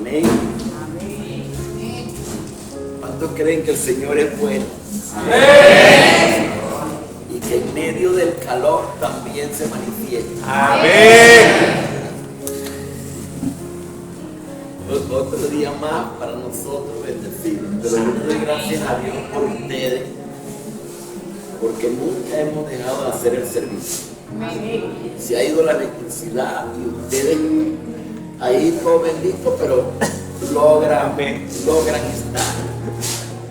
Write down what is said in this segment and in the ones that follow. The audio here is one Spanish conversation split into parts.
Amén. ¿Cuántos creen que el Señor es bueno? Amén. Y que en medio del calor también se manifiesta. Amén. Otro día más para nosotros bendecidos, pero yo le doy gracias a Dios por ustedes, porque nunca hemos dejado de hacer el servicio. Se ha ido la electricidad y ustedes ahí todo bendito, pero logran estar.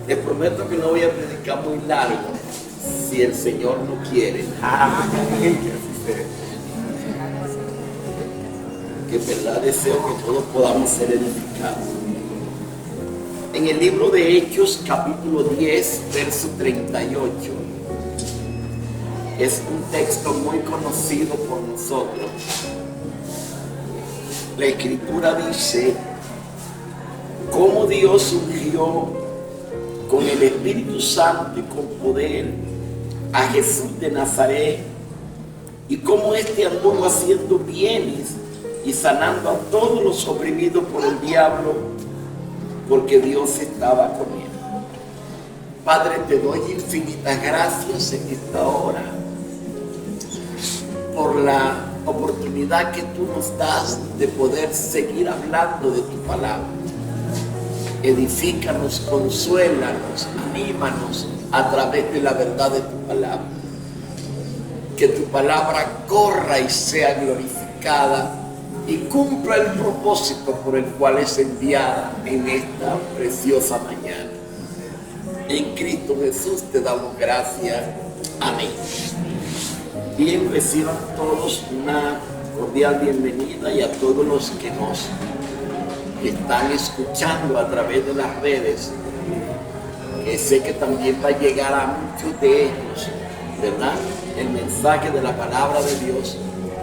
Les prometo que no voy a predicar muy largo si el Señor no quiere. Que en verdad deseo que todos podamos ser edificados. En el libro de Hechos, capítulo 10, verso 38, es un texto muy conocido por nosotros. La Escritura dice cómo Dios ungió con el Espíritu Santo y con poder a Jesús de Nazaret, y cómo éste anduvo haciendo bienes y sanando a todos los oprimidos por el diablo, porque Dios estaba con él. Padre, te doy infinitas gracias en esta hora por la oportunidad que tú nos das de poder seguir hablando de tu palabra. Edifícanos, consuélanos, anímanos a través de la verdad de tu palabra. Que tu palabra corra y sea glorificada y cumpla el propósito por el cual es enviada en esta preciosa mañana. En Cristo Jesús te damos gracias. Amén. Bien, reciban todos una cordial bienvenida, y a todos los que nos están escuchando a través de las redes, que sé que también va a llegar a muchos de ellos, ¿verdad? El mensaje de la palabra de Dios,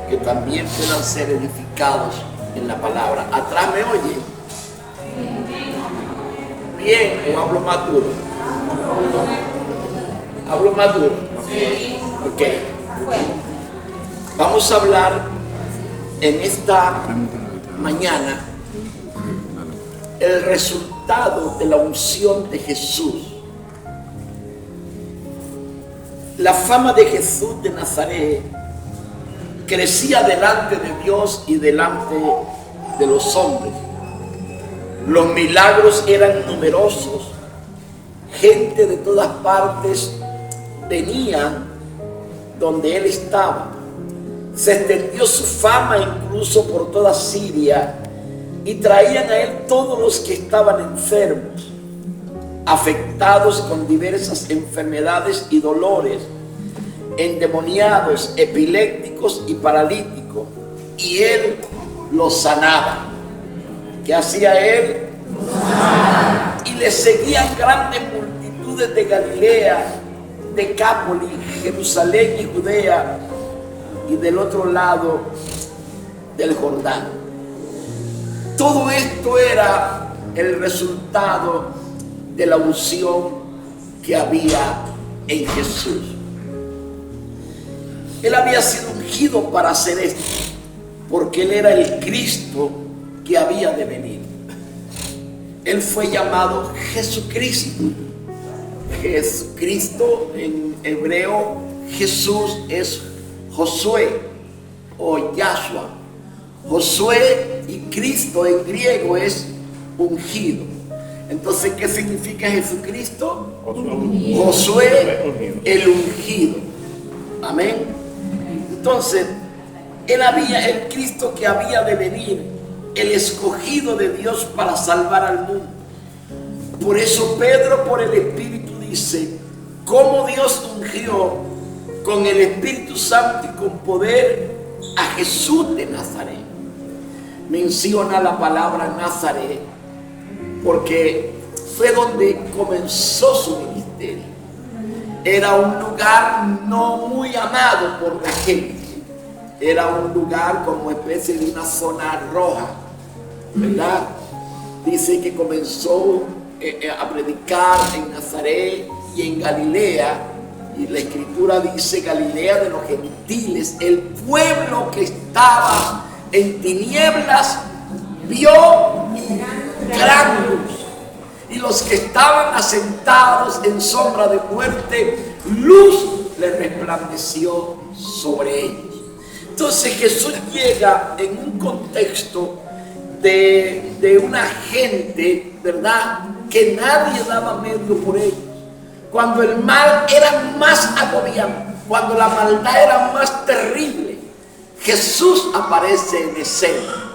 que también puedan ser edificados en la palabra. ¿Atrás me oye? Bien, o hablo más duro. ¿Hablo más duro? Sí. Ok. Vamos a hablar en esta mañana el resultado de la unción de Jesús. La fama de Jesús de Nazaret crecía delante de Dios y delante de los hombres. Los milagros eran numerosos. Gente de todas partes venía donde él estaba. Se extendió su fama incluso por toda Siria, y traían a él todos los que estaban enfermos, afectados con diversas enfermedades y dolores, endemoniados, epilépticos y paralíticos, y él los sanaba. ¿Qué hacía él? Y le seguían grandes multitudes de Galilea, Decápolis, Jerusalén y Judea, y del otro lado del Jordán. Todo esto era el resultado de la unción que había en Jesús. Él había sido ungido para hacer esto, porque él era el Cristo que había de venir. Él fue llamado Jesucristo. Jesucristo en hebreo, Jesús es Josué o Yahshua. Josué y Cristo en griego es ungido. Entonces, ¿qué significa Jesucristo? Josué el ungido. Amén. Entonces, el Cristo que había de venir, el escogido de Dios para salvar al mundo. Por eso Pedro, por el Espíritu, dice cómo Dios ungió con el Espíritu Santo y con poder a Jesús de Nazaret. Menciona la palabra Nazaret porque fue donde comenzó su ministerio. Era un lugar no muy amado por la gente. Era un lugar como especie de una zona roja, ¿verdad? Dice que comenzó a predicar en Nazaret y en Galilea, y la Escritura dice Galilea de los gentiles, el pueblo que estaba en tinieblas vio gran luz. Y los que estaban asentados en sombra de muerte, luz les resplandeció sobre ellos. Entonces Jesús llega en un contexto de una gente, ¿verdad?, que nadie daba medio por ellos. Cuando el mal era más agobiante, cuando la maldad era más terrible, Jesús aparece en escena.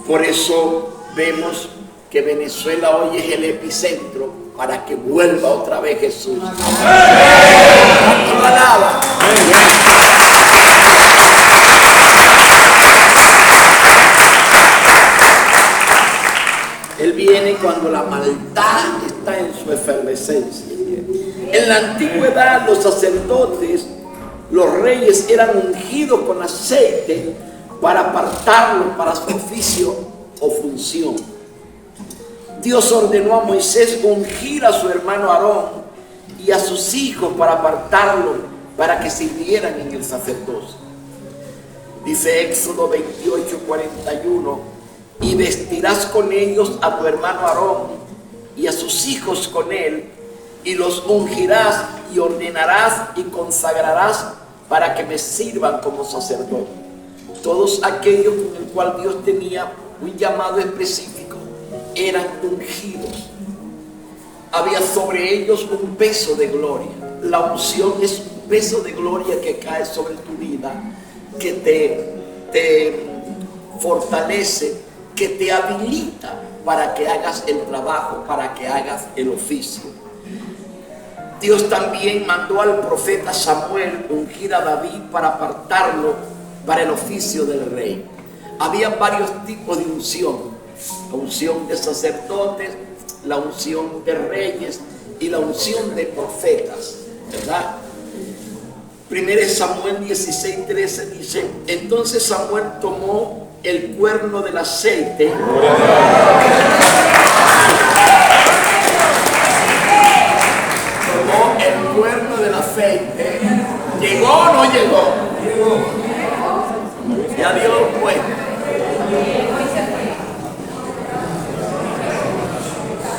Por eso vemos que Venezuela hoy es el epicentro para que vuelva otra vez Jesús. ¿Cuánto lo alaba? Él viene cuando la maldad está en su efervescencia. En la antigüedad los sacerdotes, los reyes eran ungidos con aceite para apartarlos para su oficio o función. Dios ordenó a Moisés ungir a su hermano Aarón y a sus hijos para apartarlos para que sirvieran en el sacerdocio. Dice Éxodo 28:41, y vestirás con ellos a tu hermano Aarón y a sus hijos con él, y los ungirás y ordenarás y consagrarás para que me sirvan como sacerdote. Todos aquellos con el cual Dios tenía un llamado específico eran ungidos. Había sobre ellos un peso de gloria. La unción es un peso de gloria que cae sobre tu vida, que te fortalece, que te habilita para que hagas el trabajo, para que hagas el oficio. Dios también mandó al profeta Samuel ungir a David para apartarlo para el oficio del rey. Había varios tipos de unción: la unción de sacerdotes, la unción de reyes y la unción de profetas, ¿verdad? 1 Samuel 16:13 dice: entonces Samuel tomó el cuerno del aceite ¿llegó o no llegó? Ya dio cuenta.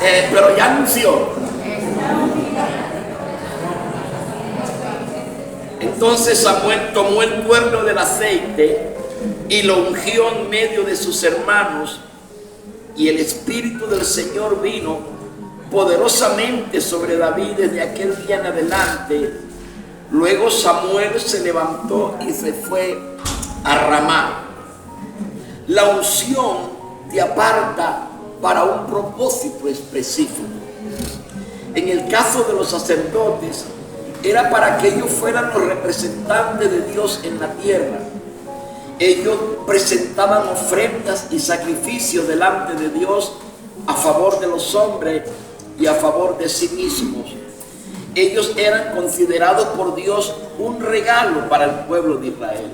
Pero ya anunció. Entonces Samuel tomó el cuerno del aceite y lo ungió en medio de sus hermanos, y el Espíritu del Señor vino poderosamente sobre David desde aquel día en adelante. Luego Samuel se levantó y se fue a Ramá. La unción te aparta para un propósito específico. En el caso de los sacerdotes, era para que ellos fueran los representantes de Dios en la tierra. Ellos presentaban ofrendas y sacrificios delante de Dios a favor de los hombres y a favor de sí mismos. Ellos eran considerados por Dios un regalo para el pueblo de Israel.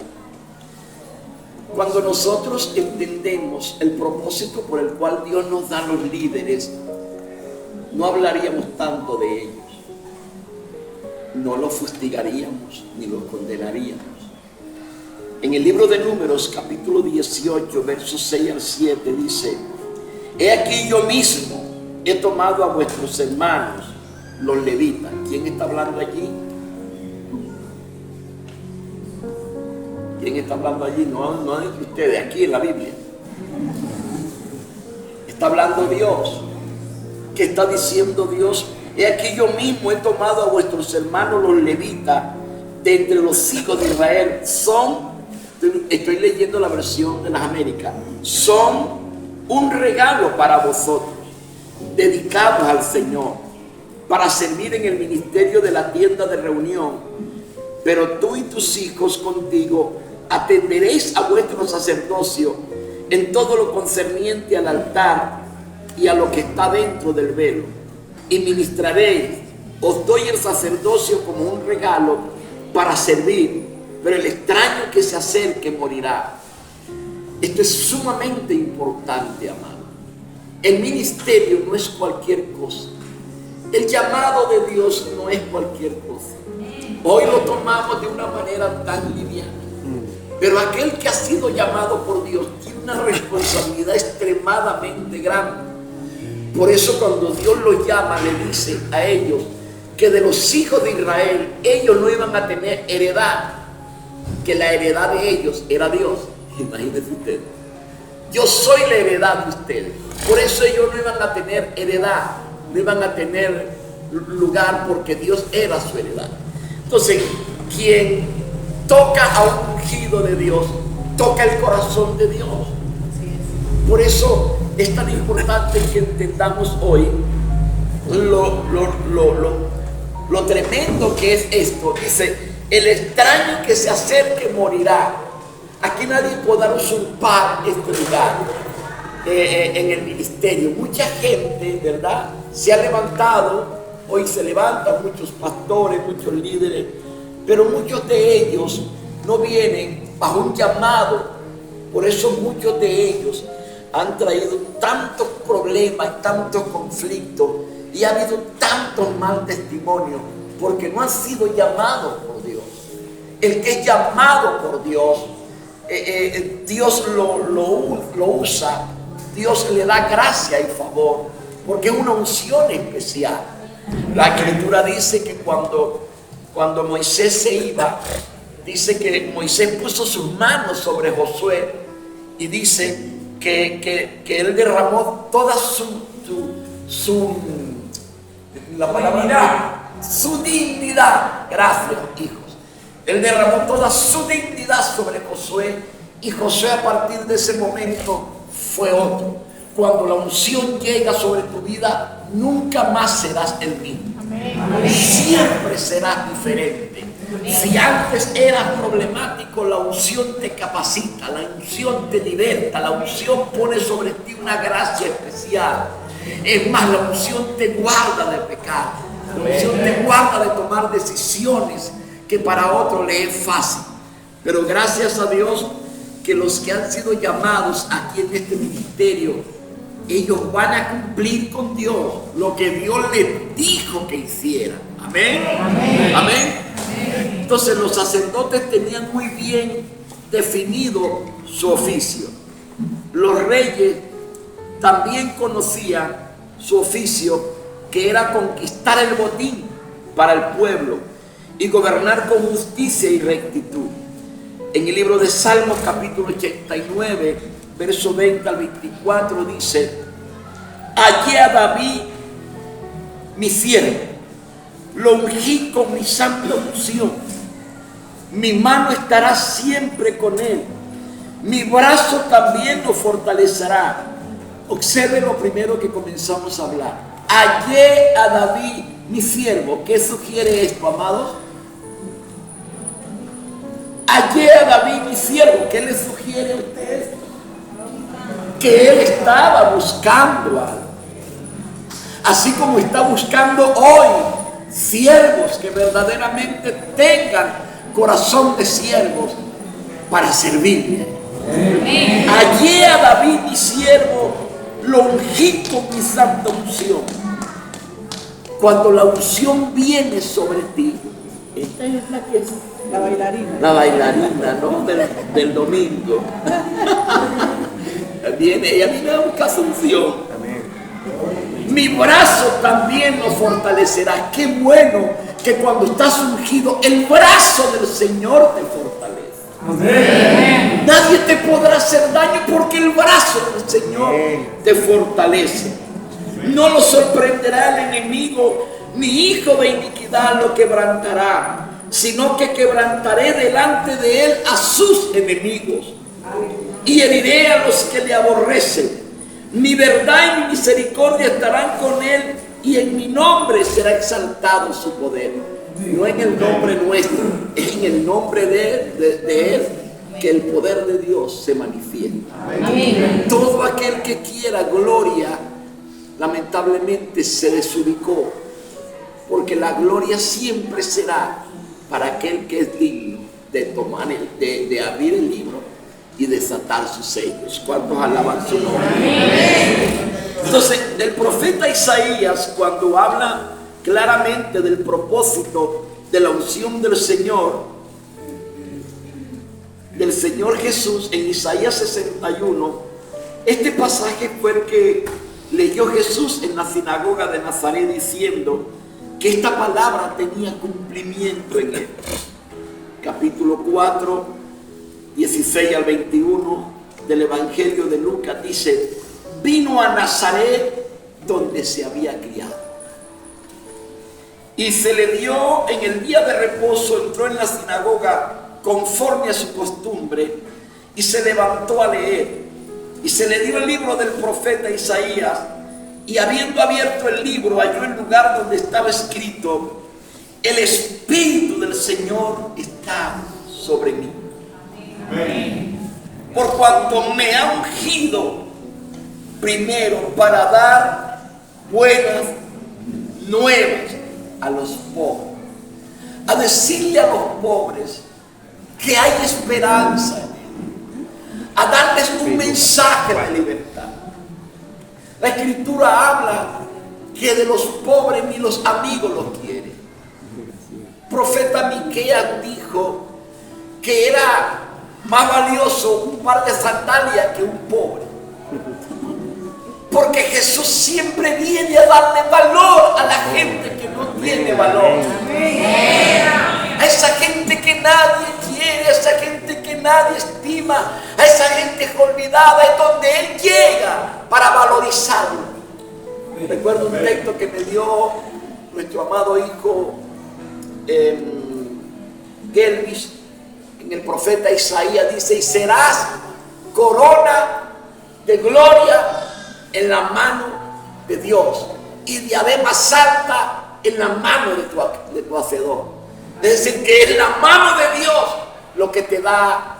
Cuando nosotros entendemos el propósito por el cual Dios nos da los líderes, no hablaríamos tanto de ellos, no los fustigaríamos ni los condenaríamos. En el libro de Números, capítulo 18, versos 6 al 7, dice: he aquí yo mismo he tomado a vuestros hermanos, los levitas. ¿Quién está hablando allí? ¿Quién está hablando allí? No es ustedes, aquí en la Biblia. Está hablando Dios. ¿Qué está diciendo Dios? He aquí yo mismo he tomado a vuestros hermanos los levitas de entre los hijos de Israel. Estoy leyendo la versión de las Américas. Son un regalo para vosotros, dedicados al Señor, para servir en el ministerio de la tienda de reunión. Pero tú y tus hijos contigo atenderéis a vuestro sacerdocio en todo lo concerniente al altar y a lo que está dentro del velo, y ministraréis. Os doy el sacerdocio como un regalo para servir, pero el extraño que se acerque morirá. Esto es sumamente importante, amado. El ministerio no es cualquier cosa. El llamado de Dios no es cualquier cosa. Hoy lo tomamos de una manera tan liviana, pero aquel que ha sido llamado por Dios tiene una responsabilidad extremadamente grande, Por eso cuando Dios los llama, le dice a ellos que de los hijos de Israel, ellos no iban a tener heredad, que la heredad de ellos era Dios. Imagínense ustedes. Yo soy la heredad de ustedes. Por eso ellos no iban a tener heredad, no iban a tener lugar, porque Dios era su heredad. Entonces, quien toca a un ungido de Dios, toca el corazón de Dios. Por eso es tan importante que entendamos hoy lo tremendo que es esto. Dice: el extraño que se acerque morirá. Aquí nadie podrá usurpar este lugar en el ministerio. Mucha gente, ¿verdad?, se ha levantado. Hoy se levantan muchos pastores, muchos líderes, pero muchos de ellos no vienen bajo un llamado. Por eso muchos de ellos han traído tantos problemas, tantos conflictos, y ha habido tantos mal testimonios, porque no han sido llamados por Dios. El que es llamado por Dios, Dios lo usa, Dios le da gracia y favor, porque es una unción especial. La Escritura dice que cuando Moisés se iba, dice que Moisés puso sus manos sobre Josué, y dice que él derramó toda su dignidad. Gracias, hijos. Él derramó toda su dignidad sobre Josué, y Josué a partir de ese momento fue otro. Cuando la unción llega sobre tu vida, nunca más serás el mismo. Amén. Siempre serás diferente. Amén. Si antes eras problemático, la unción te capacita, la unción te liberta, la unción pone sobre ti una gracia especial. Es más, la unción te guarda de pecar, la unción te guarda de tomar decisiones que para otro le es fácil. Pero gracias a Dios que los que han sido llamados aquí en este ministerio, ellos van a cumplir con Dios lo que Dios les dijo que hicieran. Amén. Amén. Amén. Entonces los sacerdotes tenían muy bien definido su oficio. Los reyes también conocían su oficio, que era conquistar el botín para el pueblo y gobernar con justicia y rectitud. En el libro de Salmos capítulo 89, verso 20 al 24 dice: hallé a David, mi siervo, lo ungí con mi santa unción, mi mano estará siempre con él, mi brazo también lo fortalecerá. Observe lo primero que comenzamos a hablar: hallé a David, mi siervo. ¿Qué sugiere esto, amados? Hallé a David, mi siervo. ¿Qué le sugiere a usted esto? Que él estaba buscando algo, así como está buscando hoy siervos que verdaderamente tengan corazón de siervos para servirle. Hallé a David, mi siervo, lo ungí con mi santa unción. Cuando la unción viene sobre ti, esta es la que es la bailarina, ¿no? del domingo. Viene, ella viene a buscar su unción. Mi brazo también lo fortalecerá. Qué bueno que cuando estás ungido, el brazo del Señor te fortalece. Amén. Nadie te podrá hacer daño porque el brazo del Señor te fortalece. No lo sorprenderá el enemigo, ni hijo de iniquidad lo quebrantará, sino que quebrantaré delante de él a sus enemigos y heriré a los que le aborrecen. Mi verdad y mi misericordia estarán con él, y en mi nombre será exaltado su poder. No en el nombre nuestro, es en el nombre de él que el poder de Dios se manifiesta. Amén. Todo aquel que quiera gloria, lamentablemente se desubicó, porque la gloria siempre será para aquel que es digno de tomar de abrir el libro y desatar sus sellos. ¿Cuántos alaban su nombre? Entonces, el profeta Isaías, cuando habla claramente del propósito de la unción del Señor Jesús, en Isaías 61, este pasaje fue el que le leyó Jesús en la sinagoga de Nazaret diciendo que esta palabra tenía cumplimiento en él. Capítulo 4, 16 al 21 del Evangelio de Lucas dice: vino a Nazaret donde se había criado. Y se le dio en el día de reposo, entró en la sinagoga conforme a su costumbre y se levantó a leer. Y se le dio el libro del profeta Isaías, y habiendo abierto el libro halló el lugar donde estaba escrito: el Espíritu del Señor está sobre mí. Amén. Por cuanto me ha ungido primero para dar buenas nuevas a los pobres, a decirle a los pobres que hay esperanza en él, a darles un mensaje de libertad. La Escritura habla que de los pobres ni los amigos los quieren. Profeta Miqueas dijo que era más valioso un par de sandalias que un pobre, porque Jesús siempre viene a darle valor a la gente que no tiene valor, a esa gente que nadie quiere, a esa gente que nadie estima, a esa gente olvidada. Es donde Él llega para valorizarlo. Recuerdo un texto que me dio nuestro amado hijo Gelvis en el profeta Isaías. Dice: y serás corona de gloria en la mano de Dios y diadema santa en la mano de tu hacedor. Es decir, que es la mano de Dios lo que te da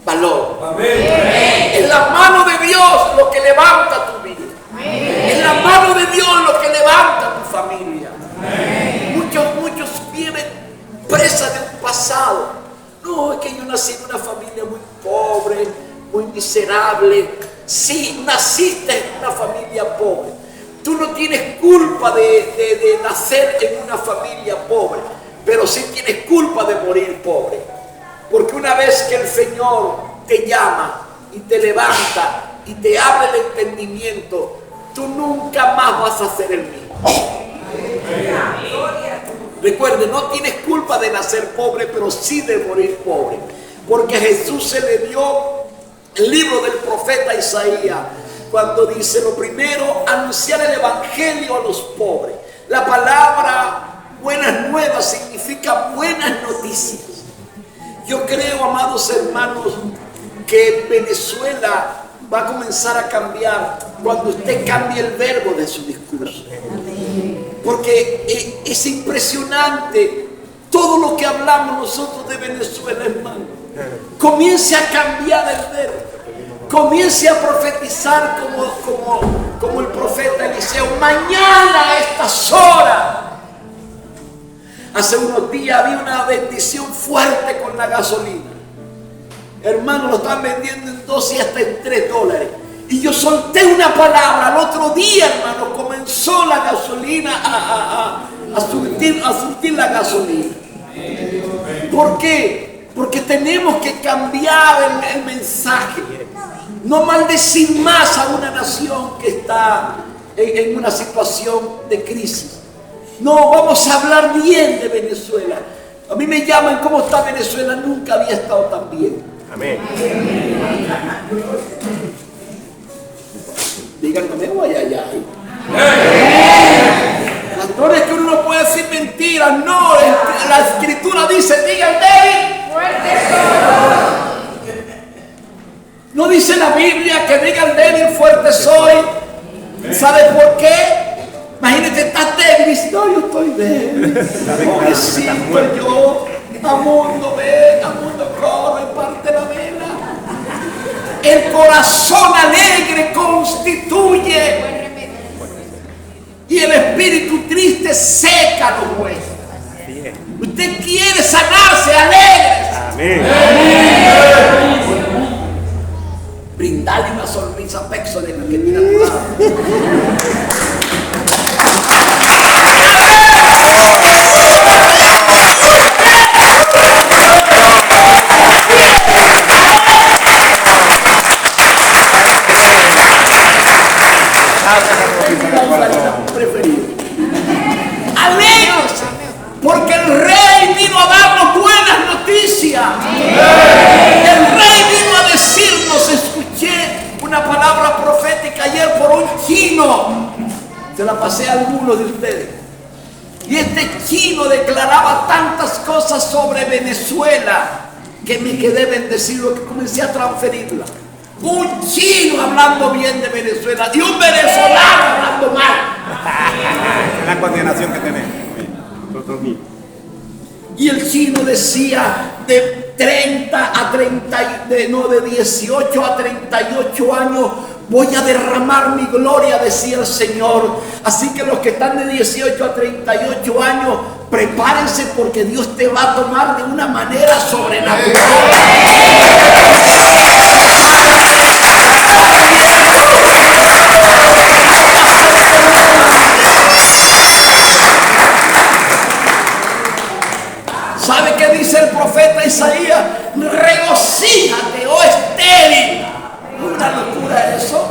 valor. Amén. Es la mano de Dios lo que levanta tu vida. Amén. Es la mano de Dios lo que levanta tu familia. Amén. Muchos viven presas de un pasado. No, es que yo nací en una familia muy pobre, muy miserable. Sí, naciste en una familia pobre. Tú no tienes culpa de nacer en una familia pobre, pero sí tienes culpa de morir pobre. Porque una vez que el Señor te llama y te levanta y te abre el entendimiento, tú nunca más vas a ser el mismo. Recuerde, no tienes culpa de nacer pobre, pero sí de morir pobre. Porque a Jesús se le dio el libro del profeta Isaías, cuando dice: lo primero, anunciar el evangelio a los pobres. La palabra buenas nuevas significa buenas noticias. Yo creo, amados hermanos, que Venezuela va a comenzar a cambiar cuando usted cambie el verbo de su discurso. Porque es impresionante todo lo que hablamos nosotros de Venezuela, hermano. Comience a cambiar el verbo. Comience a profetizar como el profeta Eliseo. Mañana a estas horas. Hace unos días había una bendición fuerte con la gasolina. Hermano, lo están vendiendo en 2 y hasta en $3. Y yo solté una palabra. Al otro día, hermano, comenzó la gasolina a surtir la gasolina. ¿Por qué? Porque tenemos que cambiar el mensaje. No maldecir más a una nación que está en una situación de crisis. No, vamos a hablar bien de Venezuela. A mí me llaman: ¿cómo está Venezuela? Nunca había estado tan bien. Amén. Díganme, ay, ay, ay. Pastores, que uno no puede decir mentiras. No, la Escritura dice: digan débil, fuerte soy. No dice la Biblia que digan débil, fuerte soy. ¿Sabe por qué? Imagínate, estás débil y dices: no, yo estoy débil. Pobrecito yo. A mundo ven, a mundo corre, parte la vela. El corazón alegre constituye, y el espíritu triste seca los huesos. Usted quiere sanarse, alegre. Amén. Brindarle una sonrisa a Pexo de la que tiene a tu lado. Gracias. preferido. Alegres, porque el rey vino a darnos buenas noticias. El rey vino a decirnos, escuché una palabra profética ayer por un chino, se la pasé a algunos de ustedes, y este chino declaraba tantas cosas sobre Venezuela que me quedé bendecido, que comencé a transferirla. Un chino hablando bien de Venezuela y un venezolano hablando mal. La condenación que tenemos. Y el chino decía de 18 a 38 años voy a derramar mi gloria, decía el Señor. Así que los que están de 18 a 38 años, prepárense porque Dios te va a tomar de una manera sobrenatural. ¿Sabe qué dice el profeta Isaías? Regocíjate, oh estéril. Una locura eso.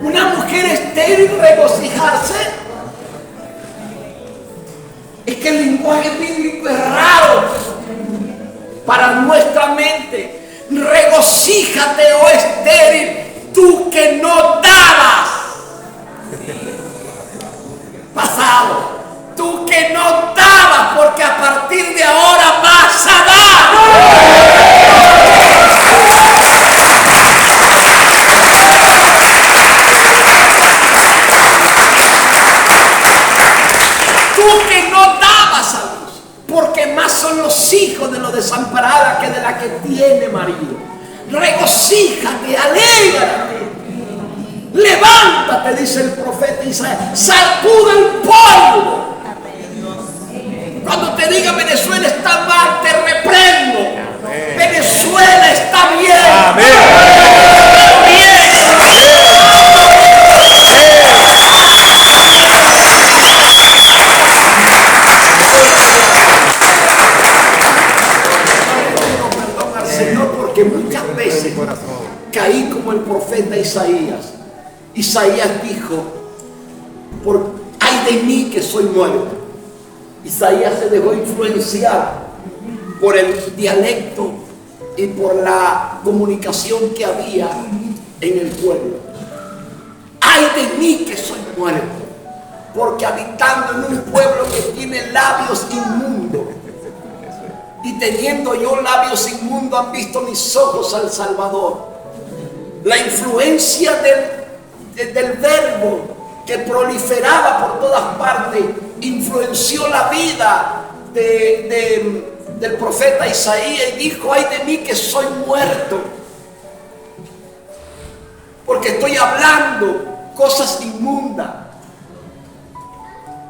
Una mujer estéril regocijarse. Es que el lenguaje bíblico es raro para nuestra mente. Regocíjate, oh estéril, tú que no dabas. Pasado. Tú que no dabas, porque a partir de ahora vas a dar. Tú que no dabas a luz, porque más son los hijos de los desamparados que de la que tiene marido. Regocíjate, alégrate. Levántate, dice el profeta Isaías, sacuda el polvo. Cuando te diga Venezuela está mal, te reprendo. Amén. Venezuela está bien. Amén. Está bien. Perdón al Señor porque muchas veces caí como el profeta Isaías. Isaías dijo, ay de mí que soy muerto. Isaías se dejó influenciar por el dialecto y por la comunicación que había en el pueblo. Ay de mí que soy muerto, porque habitando en un pueblo que tiene labios inmundos, y teniendo yo labios inmundos han visto mis ojos al Salvador. La influencia del verbo que proliferaba por todas partes influenció la vida del profeta Isaías y dijo, ay de mí que soy muerto, porque estoy hablando cosas inmundas.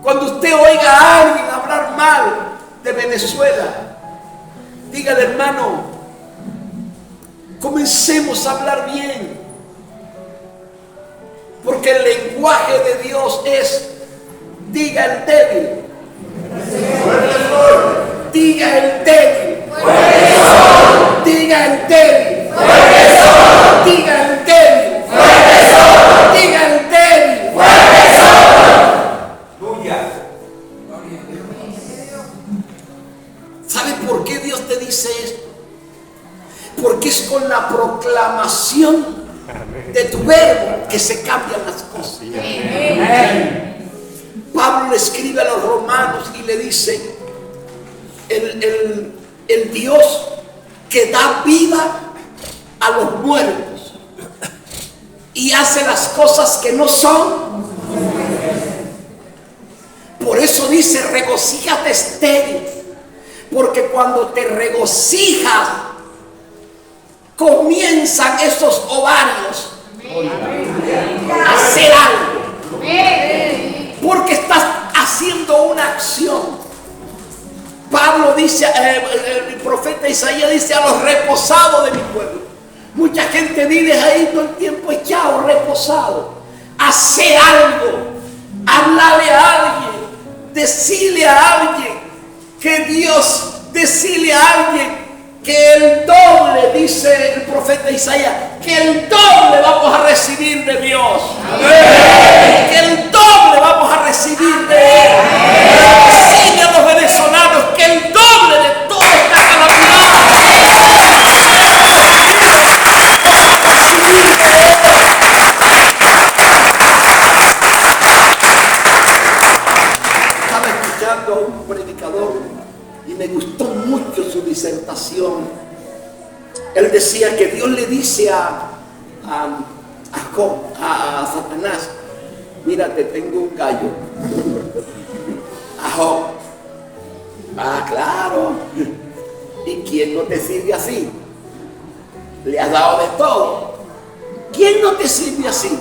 Cuando usted oiga a alguien hablar mal de Venezuela, dígale, hermano, comencemos a hablar bien, porque el lenguaje de Dios es: diga el débil, diga el débil, diga el débil, diga el débil, diga el débil. ¿Sabe por qué Dios te dice esto? Porque es con la proclamación de tu verbo que se cambian las cosas. Pablo le escribe a los romanos y le dice, el Dios que da vida a los muertos y hace las cosas que no son. Por eso dice, regocíjate estéril, porque cuando te regocijas comienzan esos ovarios a hacer algo, porque estás haciendo una acción. Pablo dice, el profeta Isaías dice, a los reposados de mi pueblo. Mucha gente vive ahí todo el tiempo echado, reposado. Hacer algo, hablarle a alguien, decirle a alguien que Dios, decirle a alguien que el doble, dice el profeta Isaías, que el doble vamos a recibir de Dios. Amén. Que el doble vamos a recibir de Él. Decirle a los venezolanos que el doble de toda esta calamidad vamos a recibir de Él. Estaba escuchando a un predicador y me gustó mucho su disertación. Él decía que Dios le dice a Satanás: mira, te tengo un gallo. A Job: ah, claro. ¿Y quién no te sirve así? Le has dado de todo. ¿Quién no te sirve así?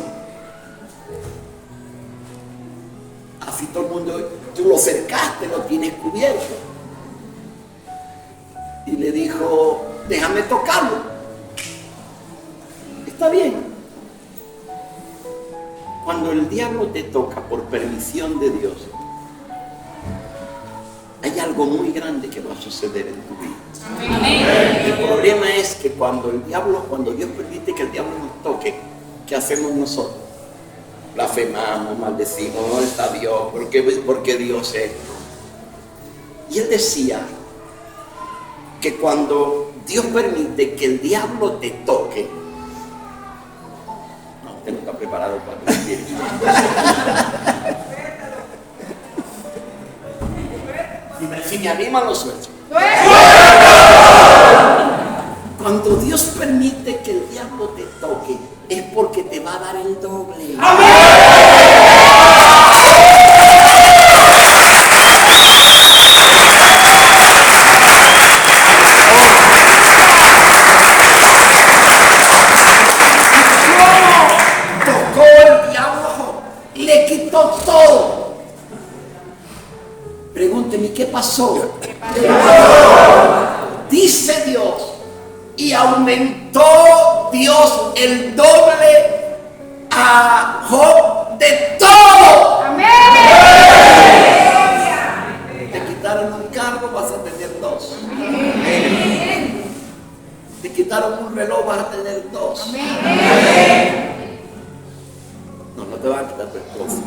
Así todo el mundo, tú lo cercaste, lo tienes cubierto. Y le dijo: déjame tocarlo. Está bien. Cuando el diablo te toca por permisión de Dios, hay algo muy grande que va a suceder en tu vida. Amén. El problema es que cuando Dios permite que el diablo nos toque, ¿qué hacemos nosotros? Blasfemamos, maldecimos: no está Dios, porque Dios es. Y él decía que cuando Dios permite que el diablo te toque, no, usted no está preparado para recibir. Si me animan, lo suelto. Cuando Dios permite que el diablo te toque, es porque te va a dar el doble. Tocó el diablo, le quitó todo. Pregúnteme, ¿qué pasó? Dice Dios: y aumentó Dios el doble a Job de todo. Amén. Te quitaron un carro, vas a tener dos. Amén. Te quitaron un reloj, vas a tener dos. Amén. No, no te van a quitar tu esposa.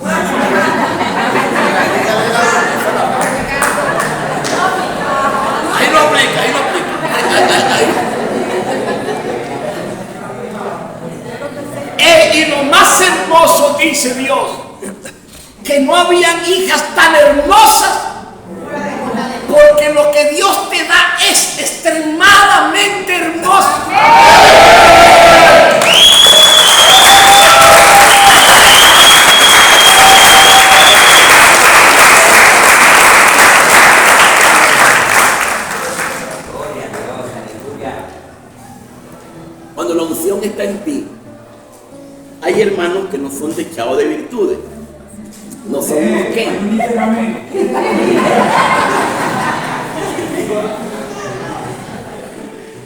Ahí lo aplica, ahí lo aplica. Y lo más hermoso, dice Dios, que no habían hijas tan hermosas, porque lo que Dios te da es extremadamente hermoso. Cuando la unción está en ti, hay hermanos que no son dechados de virtudes, no son unos Ken.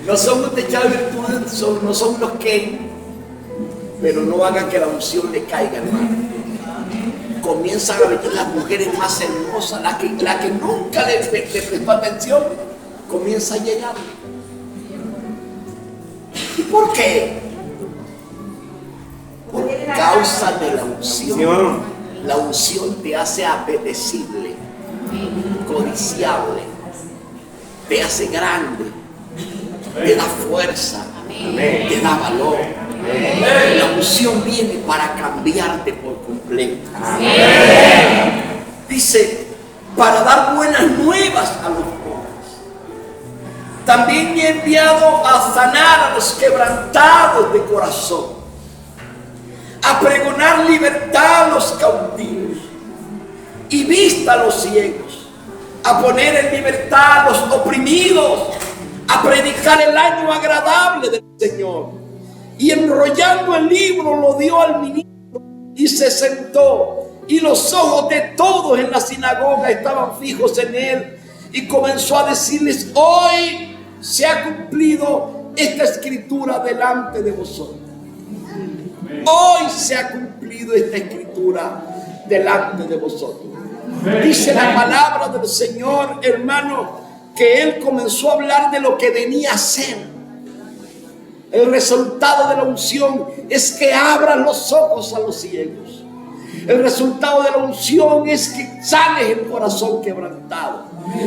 No son unos dechados de virtudes, no son unos Ken, pero no hagan que la unción le caiga, hermano. Comienzan a venir las mujeres más hermosas, la que nunca le prestó atención, comienza a llegar. ¿Y por qué? Por causa de la unción. La unción te hace apetecible, codiciable, te hace grande, te da fuerza, te da valor. La unción viene para cambiarte por completo. Dice: para dar buenas nuevas a los pobres. También me he enviado a sanar a los quebrantados de corazón, a pregonar libertad a los cautivos y vista a los ciegos, a poner en libertad a los oprimidos, a predicar el año agradable del Señor. Y enrollando el libro lo dio al ministro y se sentó, y los ojos de todos en la sinagoga estaban fijos en él, y comenzó a decirles: hoy se ha cumplido esta escritura delante de vosotros. Hoy se ha cumplido esta escritura delante de vosotros. Dice la palabra del Señor, hermano, que él comenzó a hablar de lo que venía a ser. El resultado de la unción es que abran los ojos a los ciegos. El resultado de la unción es que sanes el corazón quebrantado.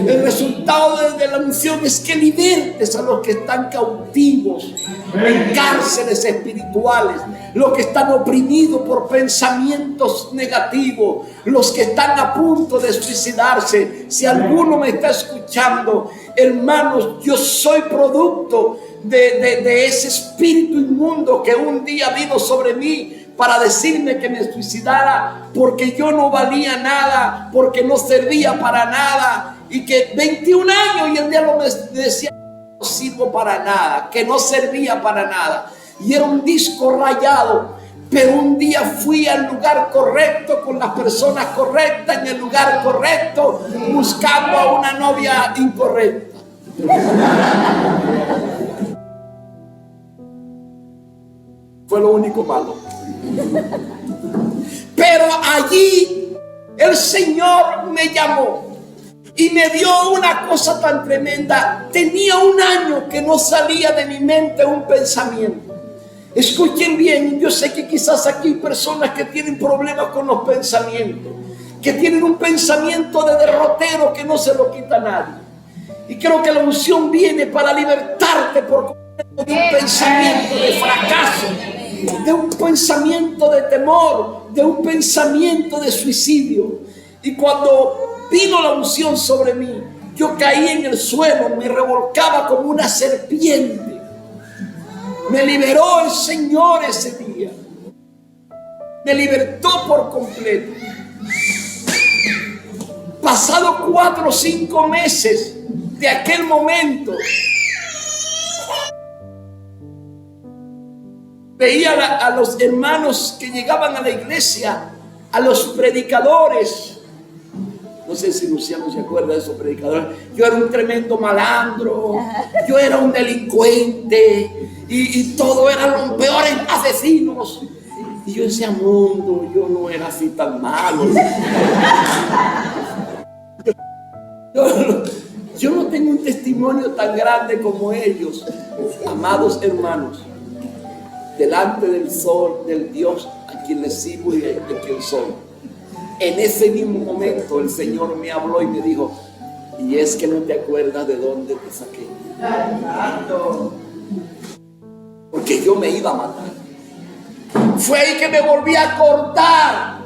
El resultado de la unción es que libertes a los que están cautivos en cárceles espirituales, los que están oprimidos por pensamientos negativos, los que están a punto de suicidarse. Si alguno me está escuchando, hermanos, yo soy producto de ese espíritu inmundo que un día vino sobre mí para decirme que me suicidara porque yo no valía nada, porque no servía para nada, y que 21 años y el diablo me decía no sirvo para nada, que no servía para nada, y era un disco rayado. Pero un día fui al lugar correcto, con las personas correctas, en el lugar correcto, buscando a una novia incorrecta. Fue lo único malo. Pero allí el Señor me llamó y me dio una cosa tan tremenda. Tenía un año que no salía de mi mente un pensamiento. Escuchen bien, yo sé que quizás aquí hay personas que tienen problemas con los pensamientos, que tienen un pensamiento de derrotero que no se lo quita nadie. Y creo que la unción viene para libertarte por completo de un pensamiento de fracaso, de un pensamiento de temor, de un pensamiento de suicidio. Y cuando vino la unción sobre mí, yo caí en el suelo, me revolcaba como una serpiente. Me liberó el Señor ese día. Me libertó por completo. Pasado 4 o 5 meses de aquel momento, veía a los hermanos que llegaban a la iglesia, a los predicadores. No sé si Luciano se acuerda de esos predicadores. Yo era un tremendo malandro, yo era un delincuente y todo eran los peores asesinos. Y yo decía, mundo, yo no era así tan malo. Yo no tengo un testimonio tan grande como ellos, amados hermanos. Delante del sol, del Dios a quien le sirvo y de quien soy. En ese mismo momento el Señor me habló y me dijo, y es que no te acuerdas de dónde te saqué. Porque yo me iba a matar. Fue ahí que me volví a acordar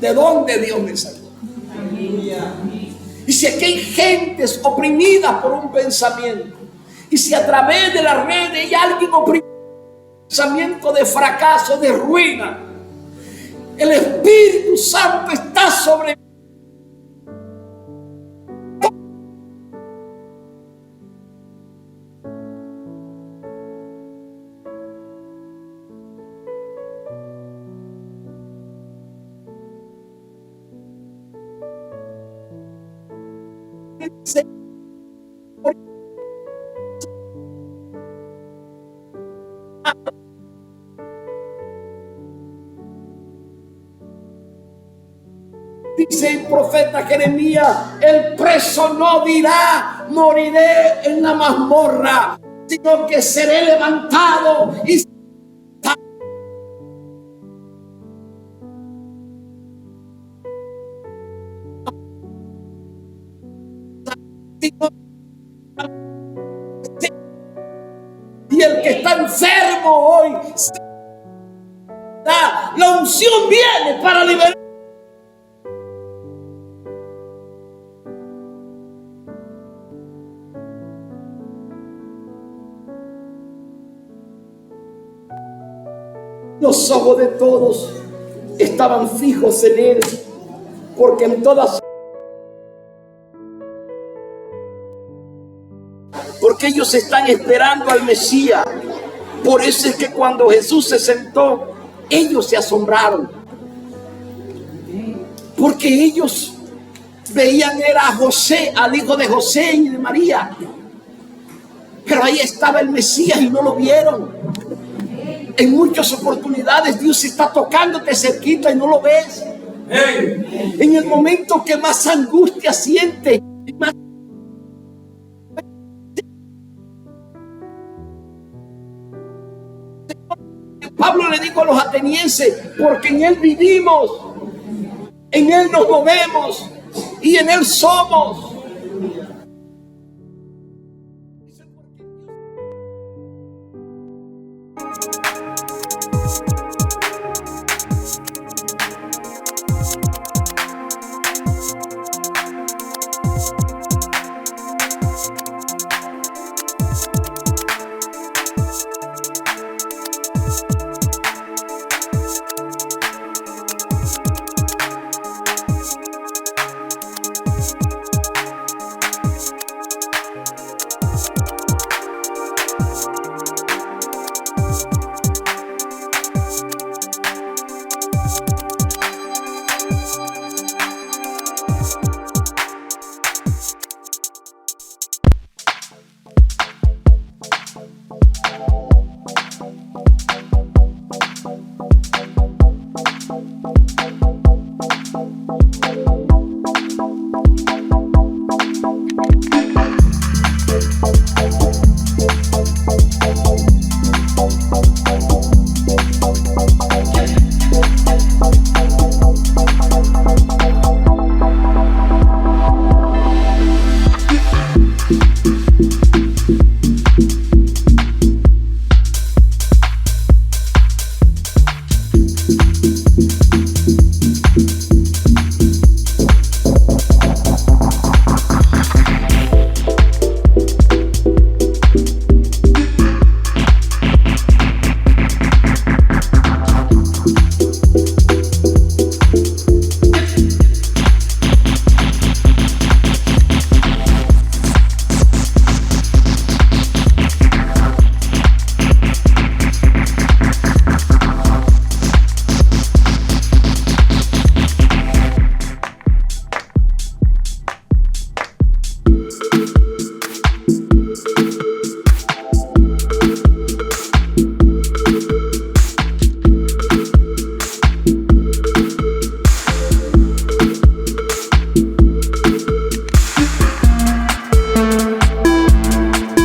de dónde Dios me sacó. Y si aquí hay gentes oprimidas por un pensamiento, y si a través de la red hay alguien oprimido por un pensamiento de fracaso, de ruina, el Espíritu Santo está sobre mí. Dice el profeta Jeremías, el preso no dirá, moriré en la mazmorra, sino que seré levantado y el que está enfermo hoy, la unción viene para liberar. Los ojos de todos estaban fijos en él, porque en todas, porque ellos están esperando al Mesías. Por eso es que cuando Jesús se sentó, ellos se asombraron, porque ellos veían era a José, al hijo de José y de María, pero ahí estaba el Mesías y no lo vieron. En muchas oportunidades Dios está tocándote cerquita y no lo ves. En el momento que más angustia sientes, más Pablo le dijo a los atenienses, porque en Él vivimos, en Él nos movemos y en Él somos.